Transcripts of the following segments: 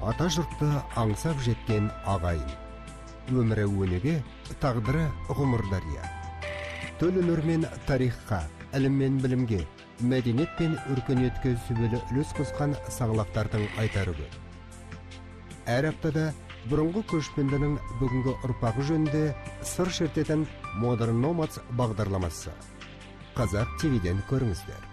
ата жұртты аңсап жеткен ағайын. Өмірі өнеге, тағдыры ғұмыр дария. Төл өнер мен тарихқа, ілім мен білімге, мәдениет пен өркениетке сүбелі үлес қосқан саңлақтардың айтары көп. Әр аптада бұрынғы көшпендінің бүгінгі ұрпағы жөнінде сыр шертетін Modern Nomads бағдарламасы. Қазақ ТВ-ден көріңіздер.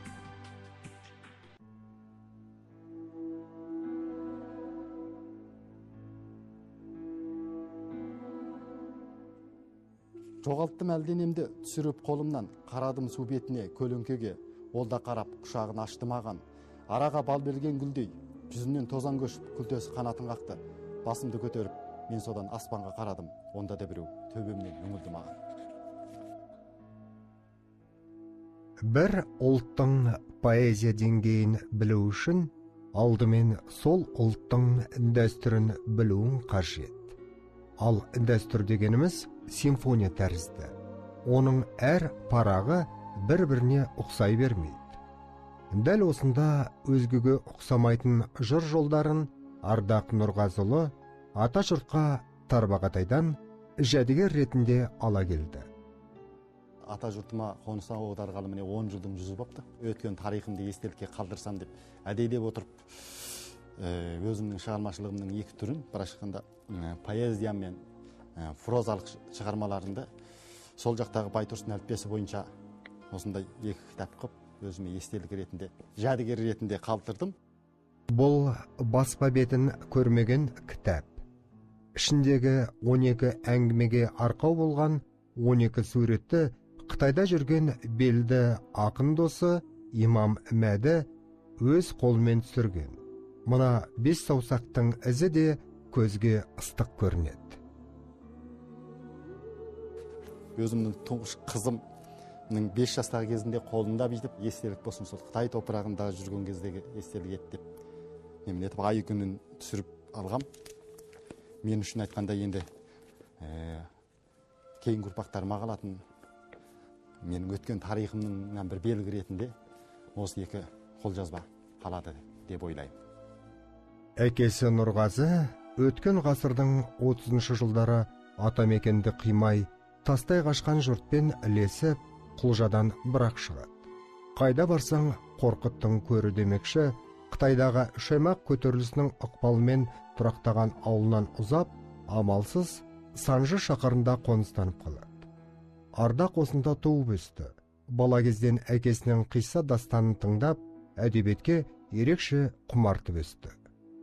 Жоғалттым әлденемді түсіріп қолымнан, қарадым су бетіне, көлеңкеге, ол да қарап құшағын ашты маған. Араға бал берген гүлдей, жүзімнен тозаң көшіп, күлтесі қанатын қақты. Басымды көтеріп, мен содан аспанға қарадым, онда да біреу төбемнен үңілді маған. Бір ұлттың поэзия деңгейін білу үшін, алдымен сол ұлттың дәстүрін білуің қажет. Ал дәстүр дегеніміз симфония тәрізді. Оның әр парағы бір-біріне ұқсай бермейді. Дәл осында өзгеге ұқсамайтын жыр жолдарын Ардақ Нұрғазыұлы ата жұртқа Тарбағатайдан жәдігер ретінде ала келді. Ата жұртыма қоныс аударғалы міне 10 жылдың жүзі бопты. Өткен тарихымды естелікке қалдырсам деп әдейілеп отырып, өзімнің шығармашылығымның екі түрін, бір шыққанда поэзия мен прозалық шығармаларында сол жақтағы Байтұрсын әліппесі бойынша осындай екі кітап қып, өзіме естелік ретінде, жәдігер ретінде қалдырдым. Бұл баспа бетін көрмеген кітап. Ішіндегі 12 әңгімеге арқау болған 12 суретті Қытайда жүрген белді ақын досы Имам Мәді өз қолымен түсірген. Мына 5 саусақтың ізі де көзге ыстық көрінеді. Өзімнің тұңғыш қызымның 5 жастағы кезінде қолында бүйтіп естелік болсын, сол Қытай топырағында жүрген кездегі естелік ет деп мен етіп ай күнін түсіріп алғам. Мен үшін айтқанда енді кейінгі ұрпақтарыма қалатын менің өткен тарихымның бір белгі ретінде осы екі қолжазба қалады деп ойлаймын. Әкесі Нұрғазы өткен ғасырдың 30-шы жылдары атамекенді қимай, тастай қашқан жұртпен ілесіп, құлжадан бірақ шығады. Қайда барсаң қорқыттың көрі демекші, Қытайдағы Шаймақ көтерілісінің ықпалымен тұрақтаған ауылынан ұзап, амалсыз Санжы шақырында қоныстанып қалады. Ардақ осында туып өсті. Бала кезден әкесінің қисса дастанын тыңдап, әдебиетке ерекше құмартып өсті.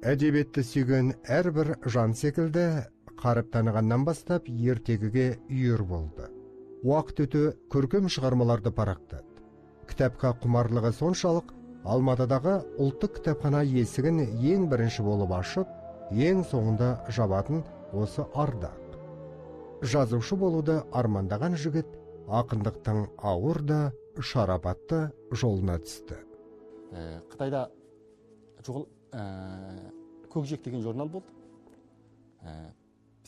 Әдебиетті сүйген әрбір жан секілді, қарып танығаннан бастап ертегіге үйір болды. Уақыт өте көркем шығармаларды парақтады. Кітапқа құмарлығы соншалық, Алматыдағы ұлттық кітапхана есігін ең бірінші болып ашып, ең соңында жабатын осы Ардақ. Жазушы болуды армандаған жігіт ақындықтың ауыр да шарапатты жолына түсті. Қытайда көкжиек деген журнал болды.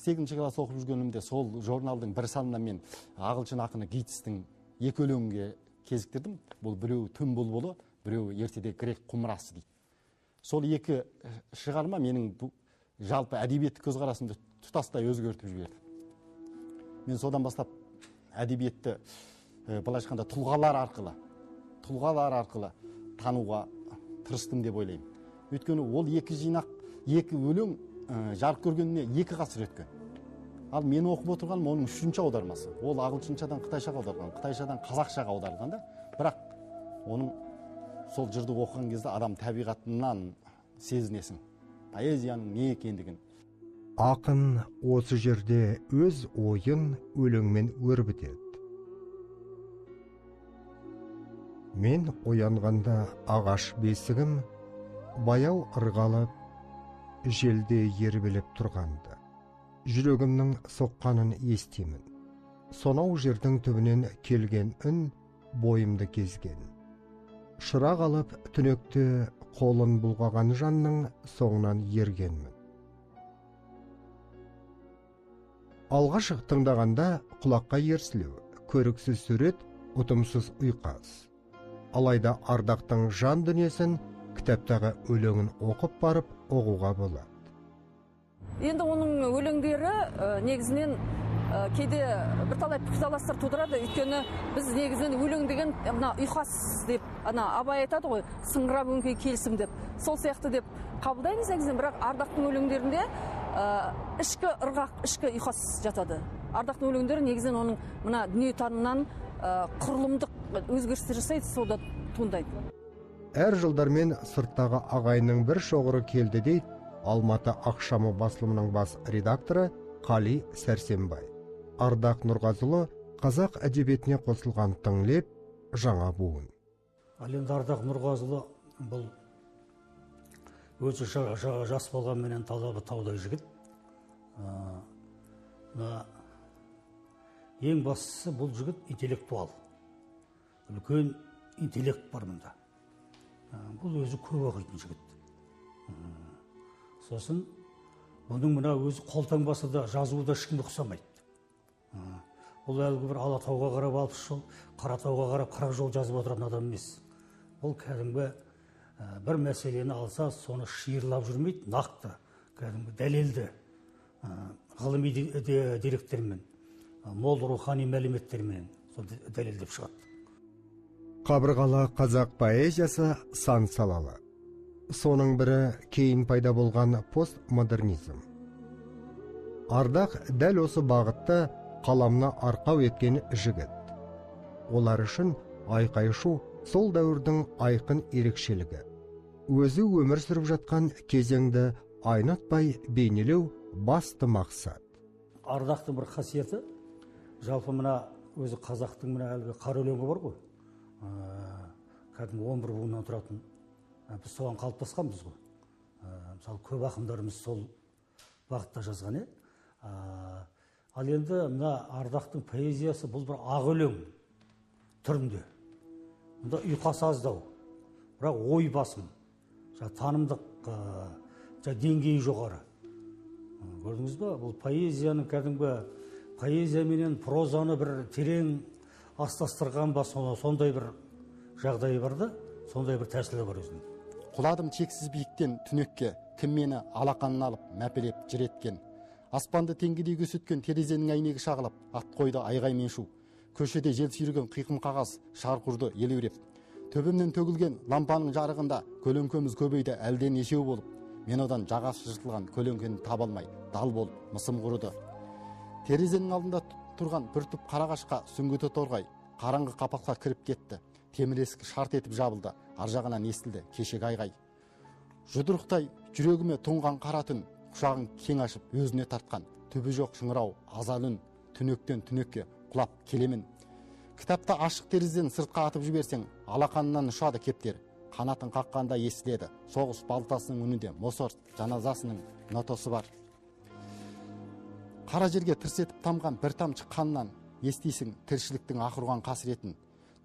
8-ші класс оқып жүргенімде сол журналдың бір санына мен ағылшын ақыны Гитстің екі өлеңге кезіктірдім. Бұл біреу түн бұлбұлы, біреу ертеде грек құмырасы дейді. Сол екі шығарма менің жалпы әдебиетті көзқарасымды тұтастай өзгертіп жіберді. Мен содан бастап әдебиетті былай айтқанда тұлғалар арқылы тануға тырыстым деп ойлаймын. Өйткені ол екі жинақ, екі өлең жарық көргеніне 2 ғасыр өткен. Ал мен оқып отырғаным оның 3-ші аудармасы. Ол ағылшыншадан қытайшаға аударылған, қытайшадан қазақшаға аударылған да, бірақ оның сол жырды оқыған кезде адам табиғатынан сезінесің. Поэзияның не екендігін. Ақын осы жерде өз ойын өлеңмен өрбітеді. Мен оянғанда ағаш бесігім, баяу ырғалып, желде ербелеп тұрғанды. Жүрегімнің соққанын естимін. Сонау жердің түбінен келген үн бойымды кезген. Шырақ алып түнекте қолын бұлғаған жанның соңынан ергенмін. Алғаш тыңдағанда құлаққа ерсілеу, көріксіз сурет, ұтымсыз ұйқас. Алайда Ардақтың жан дүниесін кітаптағы өлеңін оқып барып оғуға болады. Енді оның өлеңдері негізінен кейде бірталай пікірталастар тудырады. Өйткені біз негізінен өлең деген мына ұйқас деп, Абай айтады ғой, сыңғырап өңкей келісім деп. Сол сияқты деп қабылдаймыз негізінен, бірақ Ардақтың өлеңдерінде ішкі ырғақ, ішкі ұйқас жатады. Ардақтың өлеңдері негізінен оның мына дүниетанымнан құрылымдық өзгерістер жасайды, сода туындайды. Әр жылдармен сырттағы ағайынның бір шоғыры келді дейді Алматы ақшамы басылымының бас редакторы Қали Сәрсенбай. Ардақ Нұрғазылы қазақ әдебиетіне қосылған тыңлеп жаңа буын. Енді Ардақ Нұрғазылы бұл өзі жас болғанменен талабы таудай жігіт. Ең бастысы бұл жігіт интеллектуал. Үлкен интеллект бар мұнда. Бұл өзі көп оқитын жігіт. Сосын бұның мына өзі қолтаңбасы да жазуы да ешкімге ұқсамайды. Бұл әлгі бір Алатауға қарап алпыс жол, Қаратауға қарап 40 жол жазып отыратын адам емес. Бұл кәдімгі бір мәселені алса, соны шиырлап жүрмейді, нақты, кәдімгі дәлелді ғылыми деректермен, мол рухани мәліметтермен дәлелдеп шығады. Қабырғалы қазақ поэзиясы сан салалы. Соның бірі кейін пайда болған постмодернизм. Ардақ дәл осы бағытта қаламына арқау еткен жігіт. Олар үшін айқай-шу сол дәуірдің айқын ерекшелігі. Өзі өмір сүріп жатқан кезеңді айнытпай бейнелеу басты мақсат. Ардақтың бір қасиеті, жалпы мына өзі қазақтың мына әлгі қара өлеңі бар ғой. Кәдімгі 11 буыннан тұратын. Біз соған қалыптасқанбыз ғой. Мысалы, көп ақындарымыз сол бағытта жазған. Ал енді мына Ардақтың поэзиясы бұл бір ақ өлең түрінде. Мұнда ұйқас аздау, бірақ ой басым, танымдық деңгейі жоғары. Көрдіңіз ба? Бұл поэзияның кәдімгі поэзия менен прозаны бір терең астастырған ба, сондай бір жағдайы бар да, сондай бір тәсілі бар өзінің. Құладым тексіз биіктен түнекке, кім мені алақанын алып мәпелеп жіреткен. Аспанды теңгедей көсеткен терезенің әйнегі шағылып, ат қойды айғаймен шу. Көшеде жел сүйреген қиқым қағаз шарқ ұрды елеуреп. Төбемнен төгілген лампаның жарығында көлеңкеміз көбейді әлден ешеу болып. Мен одан жағасы жыртылған көлеңкені таба алмай, дал болып мысым құрыды. Терезенің алдында тұрған бір түп қарағашқа сүңгіті торғай қараңғы қапаққа кіріп кетті. Темір есік шарт етіп жабылды, ар жағынан естілді кешек айғай. Жұдырықтай жүрегіме тоңған қара түн, құшағын кең ашып өзіне тартқан, түбі жоқ шыңырау, азал үн, түнектен түнекке құлап келемін. Кітапта ашық терезеден сыртқа атып жіберсең, алақанынан ұшады кептер, қанатын қаққанда естіледі, соғыс балтасының үнінде Моцарт жаназасының нотасы бар. Қара жерге тырс етіп тамған бір тамшы қаннан естисің тіршіліктің ақырған қасіретін.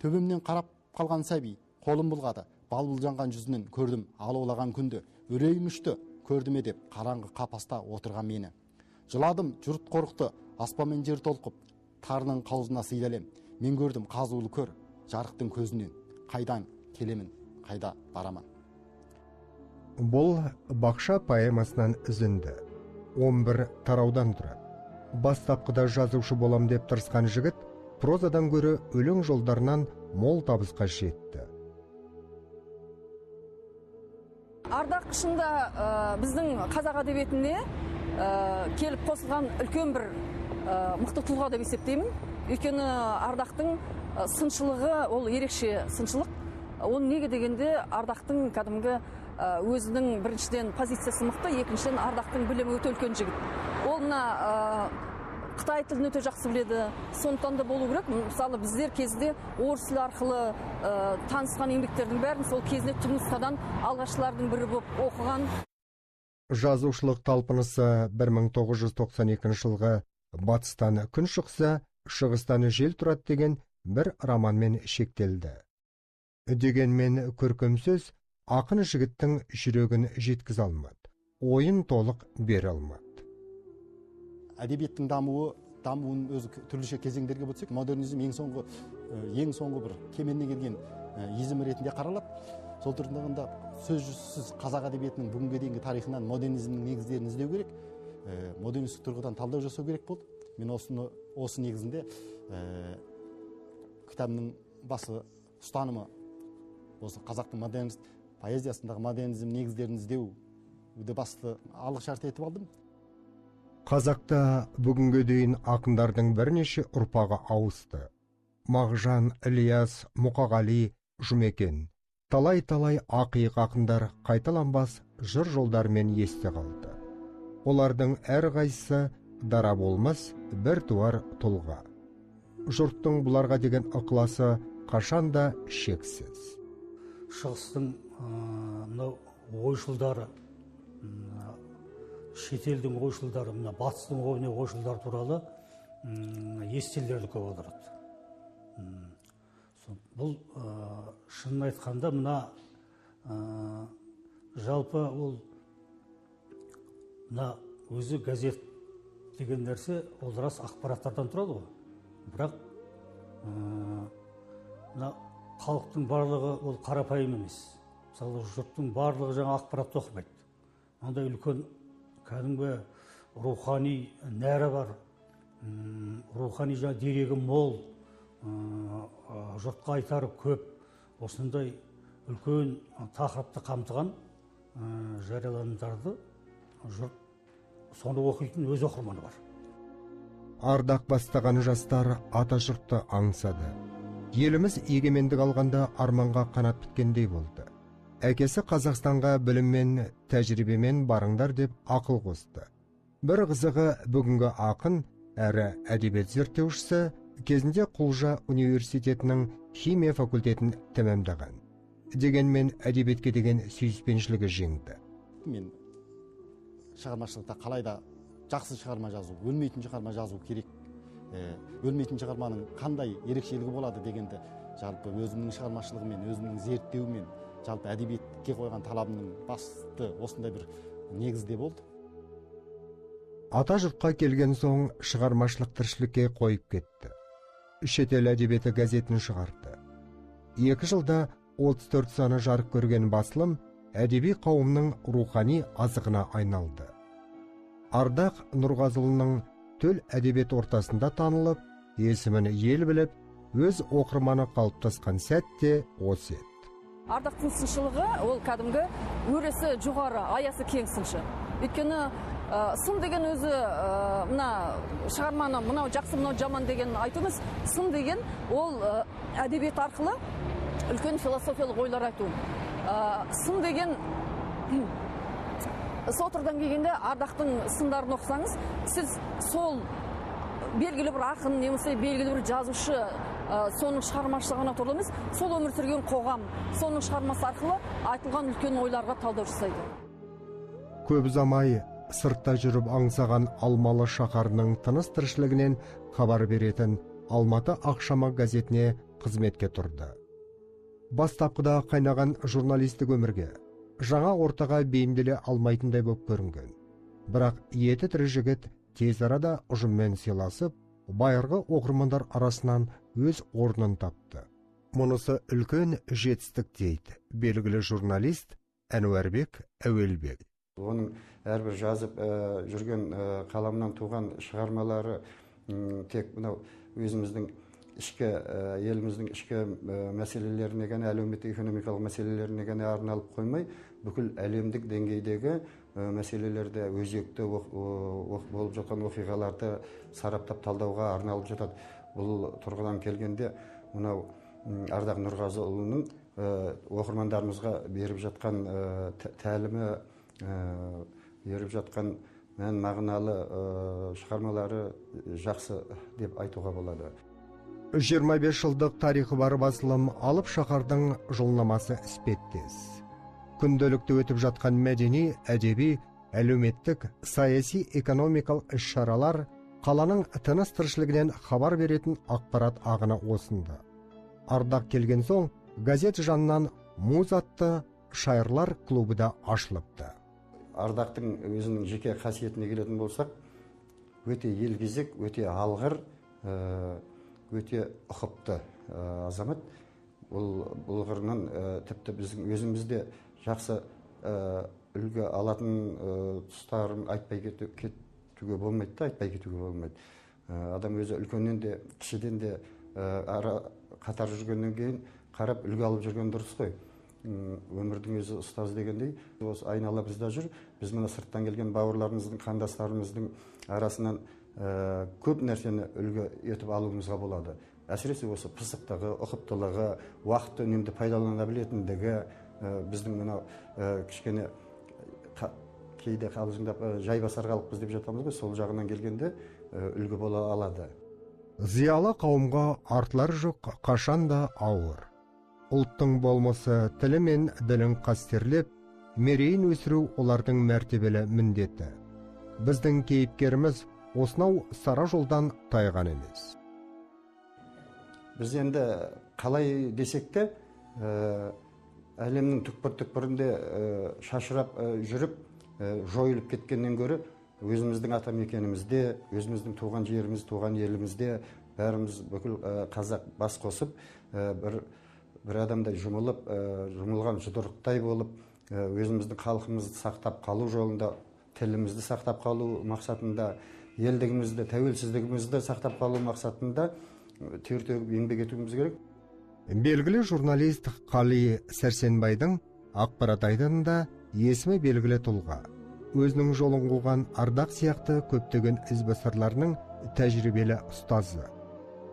Төбемнен қарап қалған сәби қолым бұлғады, балбұл жанған жүзінен көрдім алаулаған күнді. Үрейім ұшты, көрдіме деп қараңғы қапаста отырған мені. Жыладым, жұрт қорықты, аспан мен жер толқып, тарының қаузына сыйдалем. Мен көрдім қазулы көр, жарықтың көзінен. Қайдан келемін, қайда барамын. Бұл бақша поэмасынан үзінді. 11 тараудан тұрады. Бастапқыда жазушы болам деп тырысқан жігіт, прозадан көрі өлең жолдарынан мол табысқа жетті. Ардақ шында біздің қазақ әдебиетінде келіп қосылған үлкен бір мықты тұлға деп есептеймін. Өйткені Ардақтың сыншылығы ол ерекше сыншылық. Оны неге дегенде Ардақтың кәдімгі өзінің біріншіден позициясы мықты, екіншіден Ардақтың білімі өте үлкен жігіт. Ол мына Қытай тілін өте жақсы біледі, сондықтан да болу керек. Мысалы, біздер кезінде орыс тілі арқылы танысқан еңбектердің бәрін сол кезінде түпнұсқадан алғашқылардың бірі болып оқыған. Жазушылық талпынысы 1992 жылғы батыстан күн шықса, шығыстан жел тұрады деген бір романмен шектелді. Дегенмен көркемсөз ақын жігіттің жүрегін жеткізе алмады, ойын толық бере алмады. Әдебиеттің дамуын өзі түрліше кезеңдерге бөлсек, модернизм ең соңғы бір кеменіне келген изім ретінде қаралып, сол тұрғысында сөз жүзсіз қазақ әдебиетінің бүгінге дейінгі тарихынан модернизмнің негіздерін іздеу керек. модернистік тұрғыдан талдау жасау керек болды. Мен осы негізінде кітабымның басы ұстанымы осы қазақтың модернист поэзиясындағы модернизм негіздерін іздеуді басты алғы шарт етіп алдым. Қазақта бүгінге дейін ақындардың бірнеше ұрпағы ауысты. Мағжан, Ілияс, Мұқағали, Жұмекен, талай-талай ақиық ақындар қайталанбас жыр жолдарымен есте қалды. Олардың әрқайсысы дара болмас бір туар тұлға. Жұрттың бұларға деген ықыласы қашанда шексіз. Шығыстың мынау ойшылдары, шетелдің ойшылдары, мына батыстың ойшылдары туралы естелерді көп аударады. Бұл шынын айтқанда мына жалпы ол мына өзі газет деген нәрсе ол рас ақпараттардан тұрады ғой. Бірақ мына халықтың барлығы ол қарапайым емес. Мысалы, жұрттың барлығы жаңа ақпаратты оқымайды. Ондай үлкен кәдімгі рухани нәрі бар, рухани жаңа дерегі мол, жұртқа айтары көп, осындай үлкен тақырыпты қамтыған жарияланымдарды жұрт соны оқитын өз оқырманы бар. Ардақ бастаған жастар ата жұртты аңсады. Еліміз егемендік алғанда арманға қанат біткендей болды. Әкесі Қазақстанға біліммен, тәжірибемен барыңдар деп ақыл қосты. Бір қызығы бүгінгі ақын әрі әдебиет зерттеушісі кезінде Құлжа университетінің химия факультетін тәмамдаған. Дегенмен әдебиетке деген сүйіспеншілігі жеңді. Мен шығармашылықта қалайда жақсы шығарма жазу, өлмейтін шығарма жазу керек. Өлмейтін шығарманың қандай ерекшелігі болады дегенді жалпы өзімнің шығармашылығымен, өзімнің зерттеуімен, жалпы әдебиетке қойған талабымның басты осындай бір негізде болды. Ата жұртқа келген соң шығармашылық тіршілікке қойып кетті. Шетел әдебиеті газетін шығарды. 2 жылда 34 саны жарық көрген басылым әдеби қауымның рухани азығына айналды. Ардақ Нұрғазылының төл әдебиет ортасында танылып, есімін ел біліп, өз оқырманы қалыптасқан сәтте осы еді. Ардақтың сыншылығы ол кәдімгі өресі жоғары, аясы кең сыншы. Өйткені сын деген өзі мына шығарманы мынау жақсы, мынау жаман деген айтыңыз, сын деген ол әдебиет арқылы үлкен философиялық ойлар айту. Сын деген сол тұрдан келгенде Ардақтың сындарын оқысаңыз, сіз сол белгілі бір ақын, немесе белгілі бір жазушы соның шығармашылығына торлы емес, сол өмір сүрген қоғам, соның шығармасы арқылы айтылған үлкен ойларға талдау жасайды. Көп ұзамай сыртта жүріп аңсаған Алмалы шаһарының тыныс тіршілігінен хабар беретін Алматы ақшама газетіне қызметке тұрды. Бастапқыда қайнаған журналистік өмірге жаңа ортаға бейімделе алмайтындай болып көрінген. Бірақ еті тірі жігіт тез арада ұжыммен сыйласып, байырғы оқырмандар арасынан өз орнын тапты. Мұнысы үлкен жетістік дейді белгілі журналист Әнуарбек Әуелбек. Оның әрбір жазып жүрген қаламынан туған шығармалары тек мынау өзіміздің еліміздің ішкі мәселелеріне ғана, әлеуметтік экономикалық мәселелеріне ғана арналып қоймай, бүкіл әлемдік деңгейдегі мәселелерде өзекті болып жатқан оқиғаларды сараптап талдауға арналып жатады. Бұл тұрғыдан келгенде мынау Ардақ Нұрғазыұлының оқырмандарымызға беріп жатқан тәлімі, беріп жатқан мән мағыналы шығармалары жақсы деп айтуға болады. 25 жылдық тарихы бар басылым алып шаһардың жылнамасы іспеттес. Күнделікті өтіп жатқан мәдени, әдеби, әлеуметтік, саяси, экономикалық іс-шаралар, қаланың тыныс тіршілігінен хабар беретін ақпарат ағыны осында. Ардақ келген соң, газет жанынан Муз атты шайырлар клубы да ашылыпты. Ардақтың өзінің жеке қасиетіне келетін болсақ, өте елгезек, өте алғыр, өте ұқыпты азамат. Бұл қырынан тіпті біздің өзімізде жақсы үлгі алатын тұстарын айтпай кетуге болмайды да, айтпай кетуге болмайды. Адам өзі үлкеннен де кішіден де ара қатар жүргеннен кейін қарап үлгі алып жүрген дұрыс қой. Өмірдің өзі ұстаз дегендей, осы айнала бізде жүр. Біз мына сырттан келген бауырларымыздың, қандастарымыздың арасынан көп нәрсені үлгі етіп алуымызға болады. Әсіресе осы пысықтығы, ұқыптылығы, уақытты үнемді пайдалана білетіндігі, біздің мынау кішкене кейде қалжыңдап жайбасар халықпыз деп жатамыз ғой, сол жағынан келгенде үлгі бола алады. Зиялы қауымға артылар жоқ қашан да ауыр. Ұлттың болмысы тілі мен ділін қастерлеп, мерейін өсіру олардың мәртебелі міндеті. Біздің кейіпкеріміз осынау сара жолдан тайған емес. Біз енді қалай десек те, әлемнің түкпір-түкпірінде шашырап жүріп, жойылып кеткеннен гөрі, өзіміздің атамекенімізде, өзіміздің туған жеріміз, туған елімізде бәріміз бүкіл қазақ бас қосып, бір адамдай жұмылған жұдырықтай болып, өзіміздің халқымызды сақтап қалу жолында, тілімізді сақтап қалу мақсатында, елдігімізді, тәуелсіздігімізді сақтап қалу мақсатында тер төгіп еңбек етуіміз керек. Белгілі журналист Қали Сәрсенбайдың ақпарат айдынында есімі белгілі тұлға. Өзінің жолын қуған Ардақ сияқты көптеген ізбасарларының тәжірибелі ұстазы.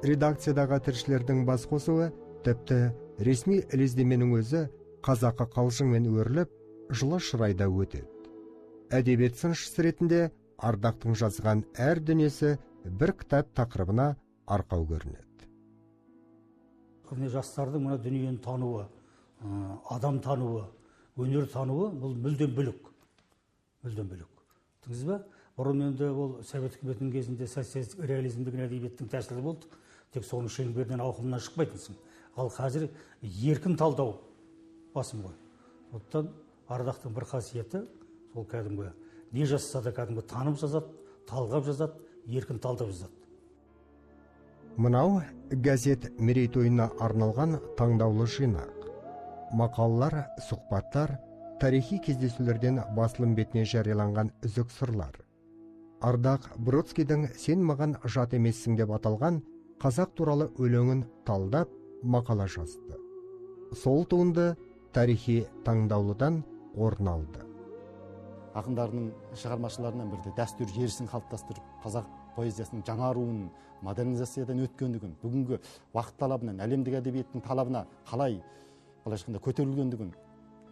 Редакциядағы тілшілердің бас қосуы, тіпті ресми ілездеменің өзі қазақы қалжыңмен өріліп, жылы шырайда өтеді. Әдебиет сыншысы ретінде Ардақтың жазған әр дүниесі бір кітап тақырыбына арқау көрінеді. Жастардың мына дүниені тануы, адам тануы, өнер тануы бұл мүлдем бөлек. Мүлдем бөлек. Тыңыз ба? Бұрын енді ол совет үкіметінің кезінде социалистік реализм деген әдебиеттің тәсілі болды. Тек соның шеңберінен ауқымынан шықпайтынсың. Ал қазір еркін талдау басым ғой. Сондықтан Ардақтың бір қасиеті сол кәдімгі не жазса да кәдімгі танып жазады, талғап жазады, еркін талдап жазады. Мынау газет мерейтойына арналған таңдаулы жинақ. Мақалалар, сұхбаттар, тарихи кездесулерден басылым бетіне жарияланған үзік сырлар. Ардақ Бродскийдің «Сен маған жат емессің» деп аталған қазақ туралы өлеңін талдап мақала жазды. Сол туынды тарихи таңдаулыдан орын алды. Ақындардың шығармашыларынан бірде дәстүр жерісін қалыптастырып, қазақ поэзиясының жаңаруын, модернизациядан өткендігін, бүгінгі уақыт талабынан, әлемдік әдебиеттің талабына қалай көтерілгендігін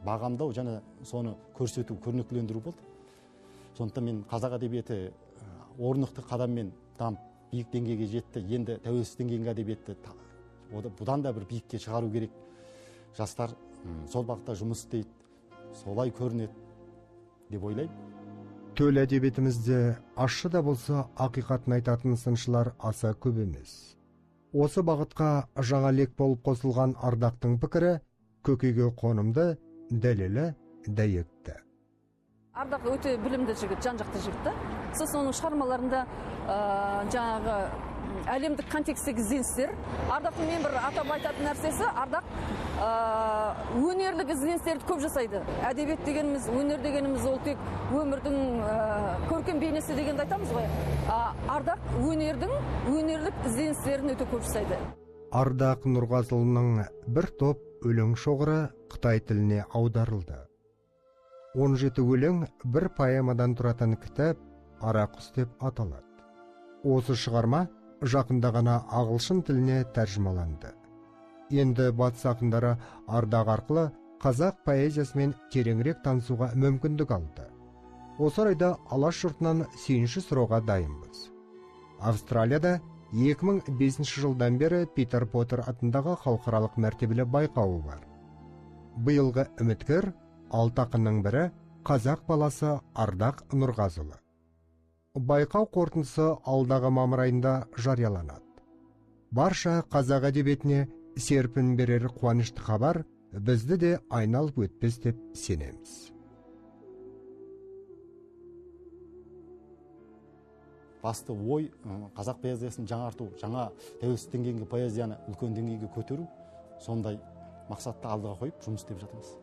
бағамдау және соны көрсету, көрнектілендіру болды. Сондықтан мен қазақ әдебиеті орнықты қадаммен дамып, биік деңгейге жетті. Енді тәуелсіз деңгейге әдебиетті бұдан да бір биікке шығару керек. Жастар сол бағытта жұмыс істейді, солай көрінеді деп ойлаймын. Төл әдебиетімізде ащы да болса ақиқатын айтатын сыншылар аса көп емес. Осы бағытқа жаңа лек болып қосылған Ардақтың пікірі көкейге қонымды, дәлелі, дәйекті. Ардақ өте білімді жігіт, жан-жақты жігіт. Сіз оның шығармаларында жаңағы әлемдік контекстегі ізденістер. Ардақтың мен бір атап айтатын нәрсесі, Ардақ өнерлік ізденістерді көп жасайды. Әдебиет дегеніміз, өнер дегеніміз ол тек өмірдің көркем бейнесі дегенді айтамыз ғой. Ардақ өнерлік ізденістерін өте көп жасайды. Ардақ Нұрғазылының бір топ өлең шоғыры Қытай тіліне аударылды. 17 өлең бір поэмадан тұратын кітап «Арақұс» деп аталады. Осы шығарма жақында ғана ағылшын тіліне тәржімаланды. Енді батыс ақындары Ардақ арқылы қазақ поэзиясымен тереңірек танысуға мүмкіндік алды. Осы орайда алаш жұртынан сүйінші сұрауға дайынбыз. Австралияда 2005 жылдан бері Питер Поттер атындағы халықаралық мәртебелі байқауы бар. Биылғы үміткер 6 ақынның бірі қазақ баласы Ардақ Нұрғазылы. Байқау қорытындысы алдағы мамыр айында жарияланады. Барша қазақ әдебиетіне серпін берер қуанышты хабар бізді де айналып өтпес деп сенеміз. Басты ой қазақ поэзиясын жаңарту, жаңа тәуелсіз деңгейге поэзияны үлкен деңгейге көтеру, сондай мақсатты алдыға қойып жұмыс істеп жатырмыз.